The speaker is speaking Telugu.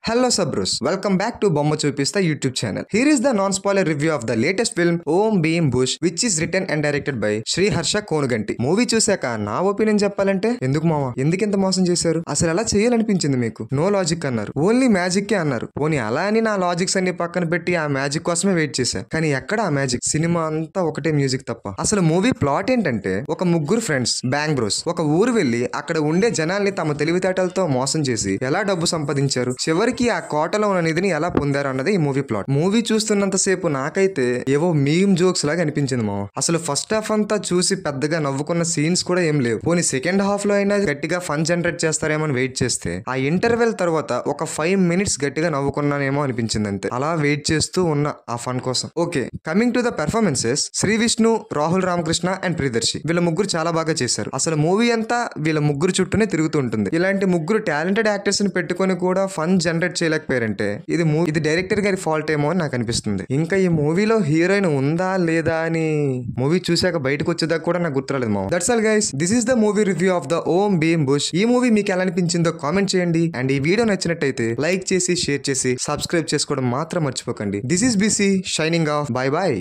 Hello Sabrus, welcome back to Bomma Chupista YouTube channel. Here is the non-spoiler review of the latest film Om Beam Bush, which is written and directed by Sri Harsha Konuganti. Movie చూశాక నా ఒపీనియన్ చెప్పాలంటే ఎందుకు మామ ఎందుకింత మోసం చేశారు, అసలు ఎలా చేయాలనిపించింది మీకు? నో లాజిక్ అన్నారు, ఓన్లీ మ్యాజిక్ అన్నారు. పోనీ అలా అని నా లాజిక్స్ అన్ని పక్కన పెట్టి ఆ మ్యాజిక్ కోసమే వెయిట్ చేశా. కానీ ఎక్కడ ఆ మ్యాజిక్? సినిమా అంతా ఒకటే మ్యూజిక్ తప్ప. అసలు మూవీ ప్లాట్ ఏంటంటే, ఒక ముగ్గురు ఫ్రెండ్స్ బ్యాంగ్ బ్రోస్ ఒక ఊరు వెళ్లి అక్కడ ఉండే జనాల్ని తమ తెలివితేటలతో మోసం చేసి ఎలా డబ్బు సంపాదించారు, చివరికి ఆ కోటలో ఉన్న నిధిని ఎలా పొందారు అన్నది ఈ మూవీ ప్లాట్. మూవీ చూస్తున్నంత సేపు నాకైతే ఏవో మీమ్ జోక్స్ లాగా అనిపించింది మామ. అసలు ఫస్ట్ హాఫ్ అంతా చూసి పెద్దగా నవ్వుకున్న సీన్స్ కూడా ఏం లేవు. పోనీ సెకండ్ హాఫ్ లో అయినా గట్టిగా ఫన్ జనరేట్ చేస్తారేమో అని వెయిట్ చేస్తే, ఆ ఇంటర్వెల్ తర్వాత ఒక 5 minutes గట్టిగా నవ్వుకున్నానేమో అనిపించింది అంతే. అలా వెయిట్ చేస్తూ ఉన్న ఆ ఫన్ కోసం. Okay, coming to the performances, Sree Vishnu, Rahul Ramakrishna and Priyadarshi వీళ్ళ ముగ్గురు చాలా బాగా చేశారు. అసలు మూవీ అంతా వీళ్ళ ముగ్గురు చుట్టూనే తిరుగుతూ ఉంటుంది. ఇలాంటి ముగ్గురు టాలెంటెడ్ యాక్టర్స్ ని పెట్టుకొని కూడా ఫన్ జనరేట్ చేయలేకపోయారంటే ఇది డైరెక్టర్ గారి ఫాల్ట్ ఏమో అని నాకు అనిపిస్తుంది. ఇంకా ఈ మూవీలో హీరోయిన్ ఉందా లేదా అని మూవీ చూశాక బయటకు వచ్చేదాకా కూడా నాకు గుర్తురాలేదు మామ. That's all guys, this is the movie review of the Om Bheem Bush. ఈ మూవీ మీకు ఎలా అనిపించిందో కామెంట్ చేయండి. అండ్ ఈ వీడియో నచ్చినట్టయితే లైక్ చేసి, షేర్ చేసి, సబ్స్క్రైబ్ చేసుకోవడం మాత్రం మర్చిపోకండి. దిస్ ఈస్ బిసి షైనింగ్ ఆఫ్. Bye bye.